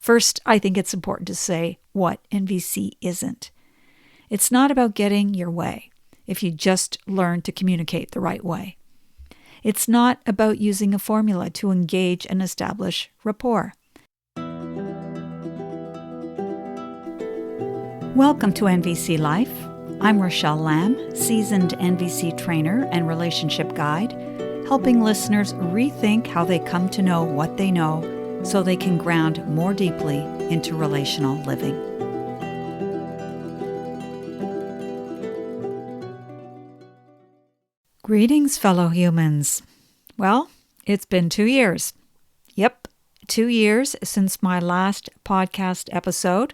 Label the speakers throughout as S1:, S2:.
S1: First, I think it's important to say what NVC isn't. It's not about getting your way if you just learn to communicate the right way. It's not about using a formula to engage and establish rapport. Welcome to NVCLife. I'm Rochelle Lamb, seasoned NVC trainer and relationship guide, helping listeners rethink how they come to know what they know so they can ground more deeply into relational living. Greetings, fellow humans. Well, it's been 2 years. Yep, 2 years since my last podcast episode,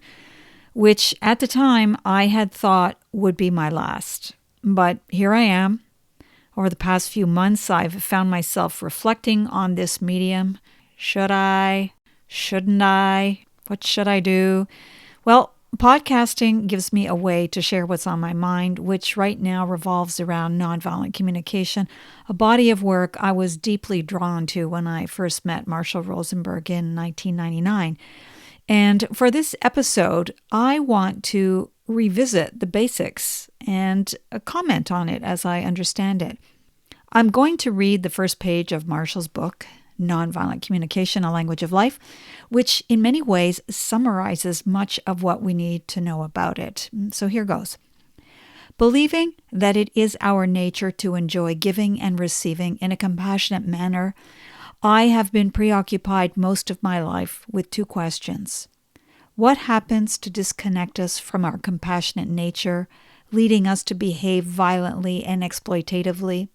S1: which at the time I had thought would be my last. But here I am. Over the past few months, I've found myself reflecting on this medium. Should I? Shouldn't I? What should I do? Well, podcasting gives me a way to share what's on my mind, which right now revolves around nonviolent communication, a body of work I was deeply drawn to when I first met Marshall Rosenberg in 1999. And for this episode, I want to revisit the basics and comment on it as I understand it. I'm going to read the first page of Marshall's book, Nonviolent Communication, A Language of Life, which in many ways summarizes much of what we need to know about it. So here goes. Believing that it is our nature to enjoy giving and receiving in a compassionate manner, I have been preoccupied most of my life with two questions. What happens to disconnect us from our compassionate nature, leading us to behave violently and exploitatively?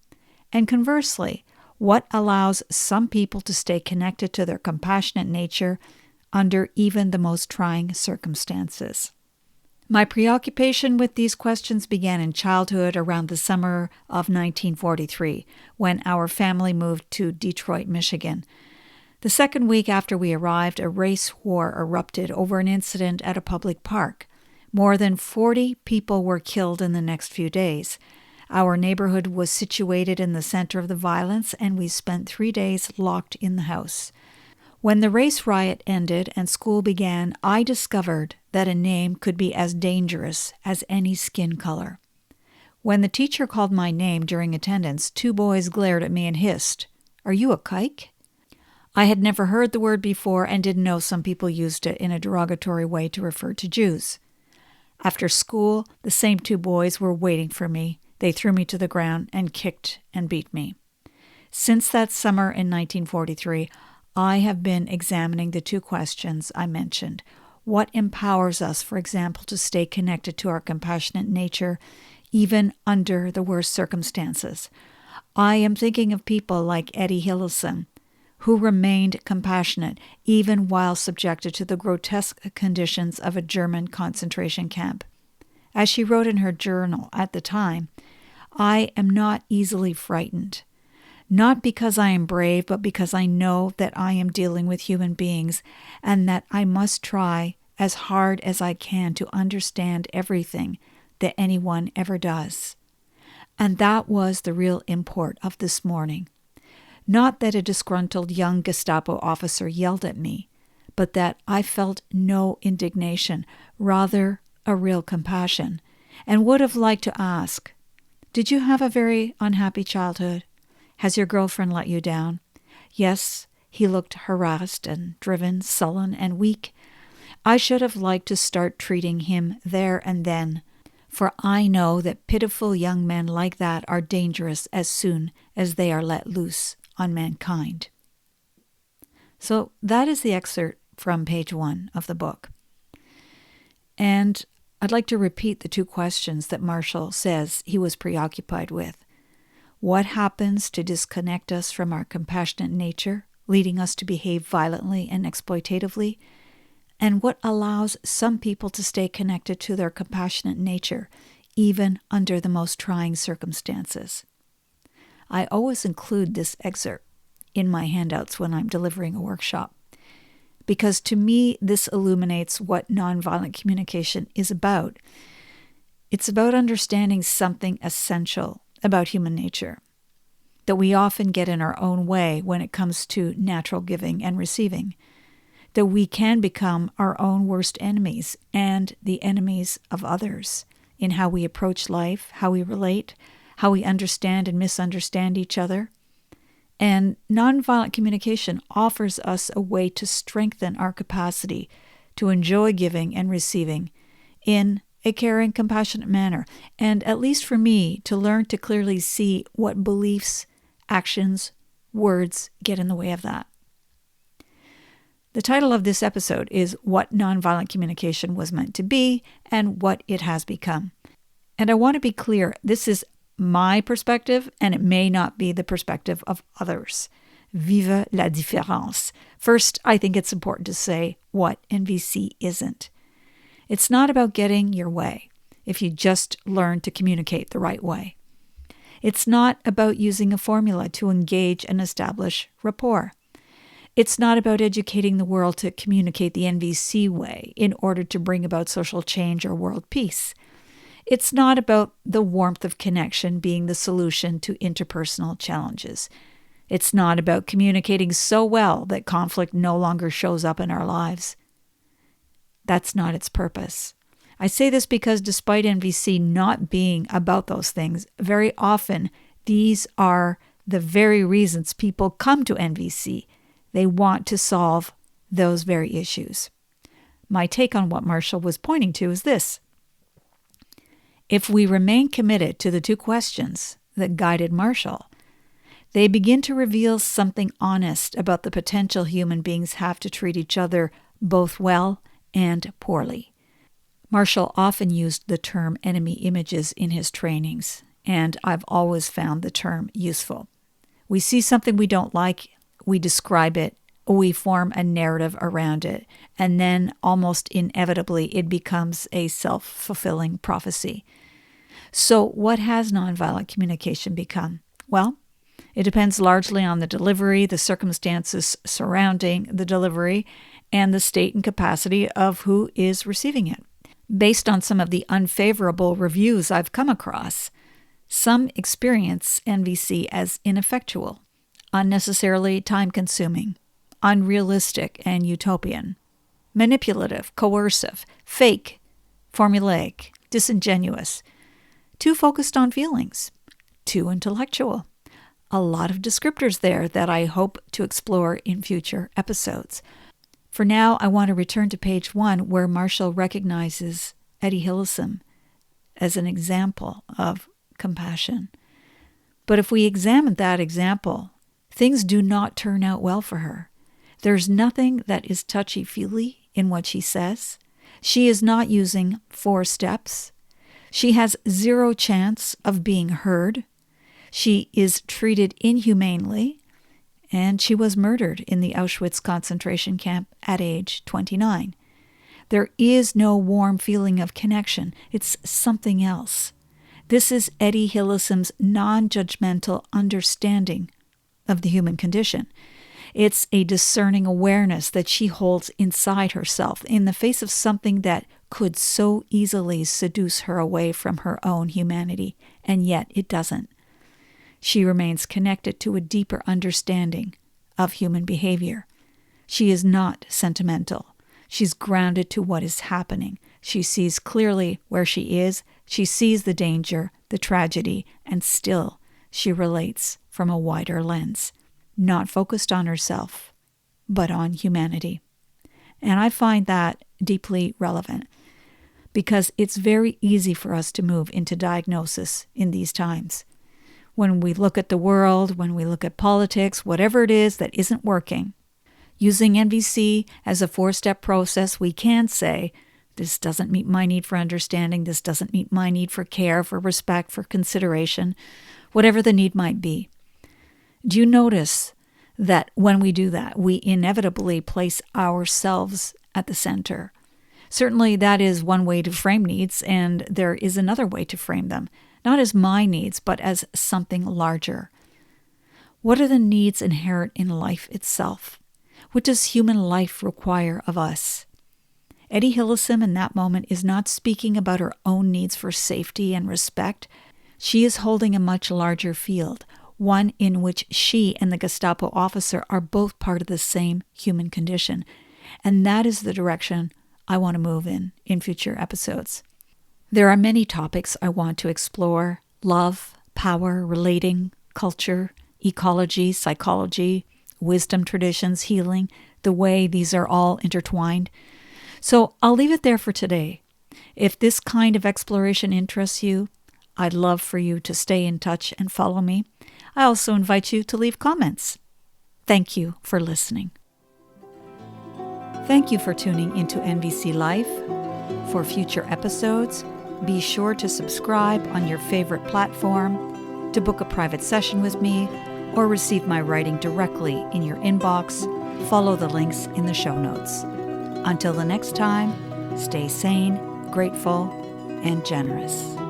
S1: And conversely, what allows some people to stay connected to their compassionate nature under even the most trying circumstances? My preoccupation with these questions began in childhood around the summer of 1943, when our family moved to Detroit, Michigan. The second week after we arrived, a race war erupted over an incident at a public park. More than 40 people were killed in the next few days. Our neighborhood was situated in the center of the violence, and we spent 3 days locked in the house. When the race riot ended and school began, I discovered that a name could be as dangerous as any skin color. When the teacher called my name during attendance, 2 boys glared at me and hissed, "Are you a kike?" I had never heard the word before and didn't know some people used it in a derogatory way to refer to Jews. After school, the same 2 boys were waiting for me. They threw me to the ground and kicked and beat me. Since that summer in 1943, I have been examining the 2 questions I mentioned. What empowers us, for example, to stay connected to our compassionate nature, even under the worst circumstances? I am thinking of people like Etty Hillesum, who remained compassionate even while subjected to the grotesque conditions of a German concentration camp. As she wrote in her journal at the time, "I am not easily frightened, not because I am brave, but because I know that I am dealing with human beings and that I must try as hard as I can to understand everything that anyone ever does." And that was the real import of this morning. Not that a disgruntled young Gestapo officer yelled at me, but that I felt no indignation, rather a real compassion, and would have liked to ask, "Did you have a very unhappy childhood? Has your girlfriend let you down?" Yes, he looked harassed and driven, sullen and weak. I should have liked to start treating him there and then, for I know that pitiful young men like that are dangerous as soon as they are let loose on mankind. So that is the excerpt from page 1 of the book. And I'd like to repeat the 2 questions that Marshall says he was preoccupied with. What happens to disconnect us from our compassionate nature, leading us to behave violently and exploitatively? And what allows some people to stay connected to their compassionate nature, even under the most trying circumstances? I always include this excerpt in my handouts when I'm delivering a workshop, because to me, this illuminates what nonviolent communication is about. It's about understanding something essential about human nature that we often get in our own way when it comes to natural giving and receiving. that we can become our own worst enemies and the enemies of others in how we approach life, how we relate, how we understand and misunderstand each other. And nonviolent communication offers us a way to strengthen our capacity to enjoy giving and receiving in a caring, compassionate manner. And at least for me, to learn to clearly see what beliefs, actions, words get in the way of that. The title of this episode is What Nonviolent Communication Was Meant to Be and What It Has Become. And I want to be clear, this is my perspective, and it may not be the perspective of others. Vive la différence. First, I think it's important to say what NVC isn't. It's not about getting your way if you just learn to communicate the right way. It's not about using a formula to engage and establish rapport. It's not about educating the world to communicate the NVC way in order to bring about social change or world peace. It's not about the warmth of connection being the solution to interpersonal challenges. It's not about communicating so well that conflict no longer shows up in our lives. That's not its purpose. I say this because despite NVC not being about those things, very often these are the very reasons people come to NVC. They want to solve those very issues. My take on what Marshall was pointing to is this. If we remain committed to the two questions that guided Marshall, they begin to reveal something honest about the potential human beings have to treat each other both well and poorly. Marshall often used the term enemy images in his trainings, and I've always found the term useful. We see something we don't like, we describe it, we form a narrative around it, and then almost inevitably it becomes a self-fulfilling prophecy. So what has nonviolent communication become? Well, it depends largely on the delivery, the circumstances surrounding the delivery, and the state and capacity of who is receiving it. Based on some of the unfavorable reviews I've come across, some experience NVC as ineffectual, unnecessarily time-consuming, unrealistic and utopian, manipulative, coercive, fake, formulaic, disingenuous, too focused on feelings, too intellectual. A lot of descriptors there that I hope to explore in future episodes. For now, I want to return to page 1 where Marshall recognizes Etty Hillesum as an example of compassion. But if we examine that example, things do not turn out well for her. There's nothing that is touchy-feely in what she says. She is not using 4 steps. She has 0 chance of being heard. She is treated inhumanely, and she was murdered in the Auschwitz concentration camp at age 29. There is no warm feeling of connection. It's something else. This is Etty Hillesum's non-judgmental understanding of the human condition. It's a discerning awareness that she holds inside herself in the face of something that could so easily seduce her away from her own humanity, and yet it doesn't. She remains connected to a deeper understanding of human behavior. She is not sentimental. She's grounded to what is happening. She sees clearly where she is. She sees the danger, the tragedy, and still she relates from a wider lens, not focused on herself, but on humanity. And I find that deeply relevant because it's very easy for us to move into diagnosis in these times. When we look at the world, when we look at politics, whatever it is that isn't working, using NVC as a 4-step process, we can say, this doesn't meet my need for understanding, this doesn't meet my need for care, for respect, for consideration, whatever the need might be. Do you notice that when we do that, we inevitably place ourselves at the center? Certainly that is one way to frame needs, and there is another way to frame them. Not as my needs, but as something larger. What are the needs inherent in life itself? What does human life require of us? Etty Hillesum in that moment is not speaking about her own needs for safety and respect. She is holding a much larger field, one in which she and the Gestapo officer are both part of the same human condition. And that is the direction I want to move in future episodes. There are many topics I want to explore: love, power, relating, culture, ecology, psychology, wisdom traditions, healing, the way these are all intertwined. So I'll leave it there for today. If this kind of exploration interests you, I'd love for you to stay in touch and follow me. I also invite you to leave comments. Thank you for listening. Thank you for tuning into NVCLife. For future episodes, be sure to subscribe on your favorite platform, to book a private session with me, or receive my writing directly in your inbox. Follow the links in the show notes. Until the next time, stay sane, grateful, and generous.